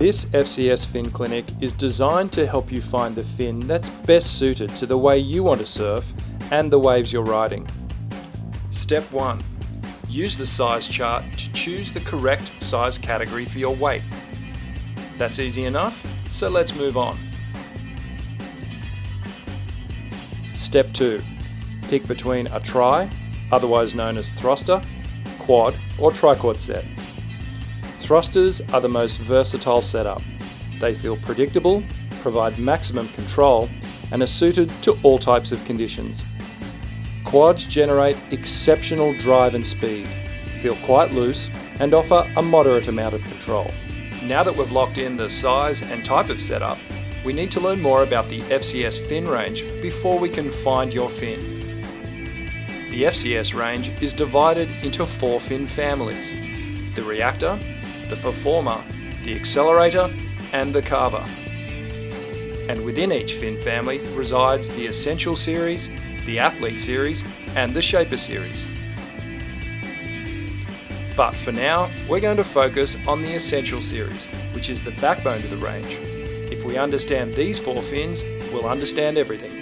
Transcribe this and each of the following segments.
This FCS Fin Clinic is designed to help you find the fin that's best suited to the way you want to surf and the waves you're riding. Step 1. Use the size chart to choose the correct size category for your weight. That's easy enough, so let's move on. Step 2. Pick between a tri, otherwise known as thruster, quad or triquad set. Thrusters are the most versatile setup. They feel predictable, provide maximum control, and are suited to all types of conditions. Quads generate exceptional drive and speed, feel quite loose, and offer a moderate amount of control. Now that we've locked in the size and type of setup, we need to learn more about the FCS fin range before we can find your fin. The FCS range is divided into 4 fin families: the reactor, the performer, the accelerator, and the carver. And within each fin family resides the Essential Series, the Athlete Series, and the Shaper Series. But for now, we're going to focus on the Essential Series, which is the backbone to the range. If we understand these 4 fins, we'll understand everything.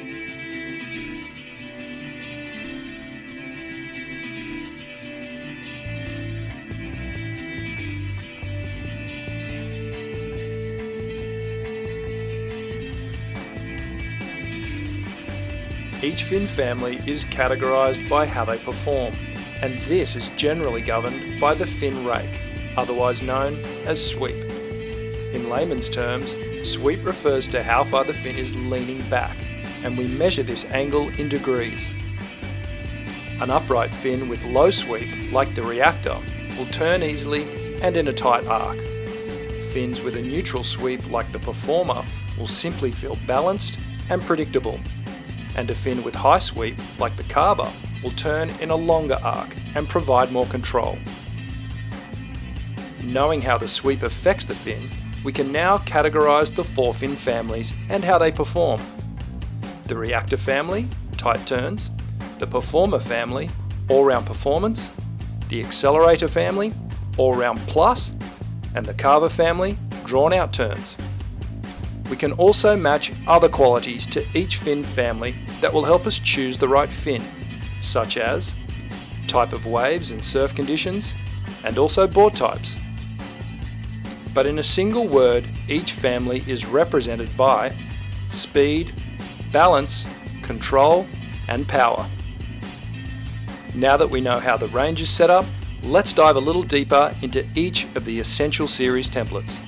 Each fin family is categorized by how they perform, and this is generally governed by the fin rake, otherwise known as sweep. In layman's terms, sweep refers to how far the fin is leaning back, and we measure this angle in degrees. An upright fin with low sweep, like the reactor, will turn easily and in a tight arc. Fins with a neutral sweep, like the performer, will simply feel balanced and predictable. And a fin with high sweep, like the carver, will turn in a longer arc and provide more control. Knowing how the sweep affects the fin, we can now categorize the 4 fin families and how they perform. The reactor family, tight turns; the performer family, all-round performance; the accelerator family, all-round plus; and the carver family, drawn-out turns. We can also match other qualities to each fin family that will help us choose the right fin, such as type of waves and surf conditions, and also board types. But in a single word, each family is represented by speed, balance, control, and power. Now that we know how the range is set up, let's dive a little deeper into each of the Essential Series templates.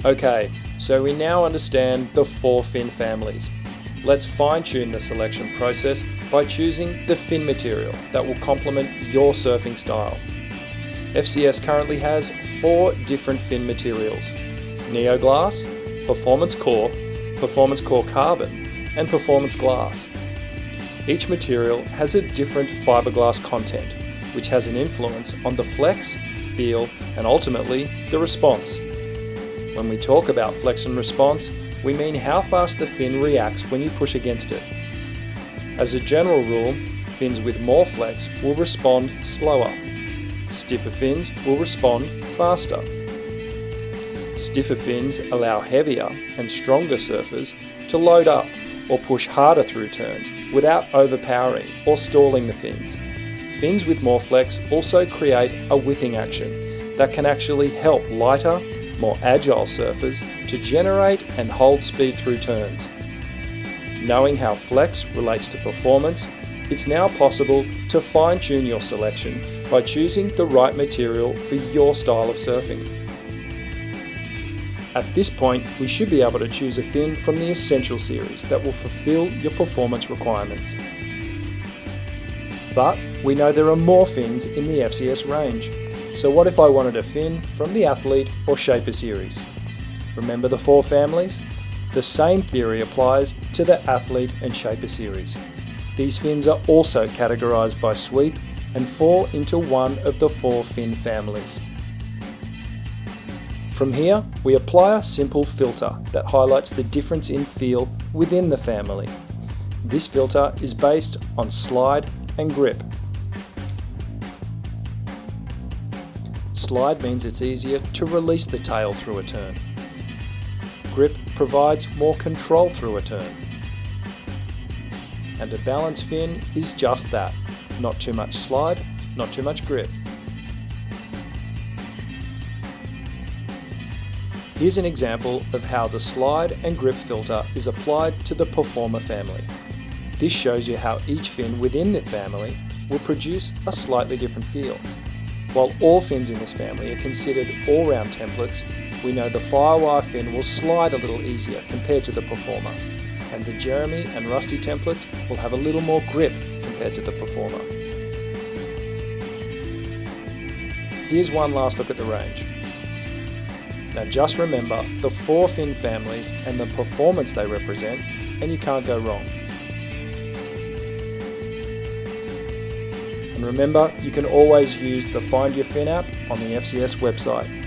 Okay, so we now understand the 4 fin families. Let's fine-tune the selection process by choosing the fin material that will complement your surfing style. FCS currently has 4 different fin materials: Neo Glass, Performance Core Carbon, and Performance Glass. Each material has a different fiberglass content, which has an influence on the flex, feel, and ultimately the response. When we talk about flex and response, we mean how fast the fin reacts when you push against it. As a general rule, fins with more flex will respond slower. Stiffer fins will respond faster. Stiffer fins allow heavier and stronger surfers to load up or push harder through turns without overpowering or stalling the fins. Fins with more flex also create a whipping action that can actually help lighter, more agile surfers to generate and hold speed through turns. Knowing how flex relates to performance, it's now possible to fine-tune your selection by choosing the right material for your style of surfing. At this point, we should be able to choose a fin from the Essential series that will fulfill your performance requirements. But we know there are more fins in the FCS range. So what if I wanted a fin from the Athlete or Shaper series? Remember the 4 families? The same theory applies to the Athlete and Shaper series. These fins are also categorized by sweep and fall into one of the 4 fin families. From here, we apply a simple filter that highlights the difference in feel within the family. This filter is based on slide and grip. Slide means it's easier to release the tail through a turn. Grip provides more control through a turn. And a balanced fin is just that, not too much slide, not too much grip. Here's an example of how the slide and grip filter is applied to the Performer family. This shows you how each fin within the family will produce a slightly different feel. While all fins in this family are considered all-round templates, we know the Firewire fin will slide a little easier compared to the Performer, and the Jeremy and Rusty templates will have a little more grip compared to the Performer. Here's one last look at the range. Now just remember the 4 fin families and the performance they represent, and you can't go wrong. And remember, you can always use the Find Your Fin app on the FCS website.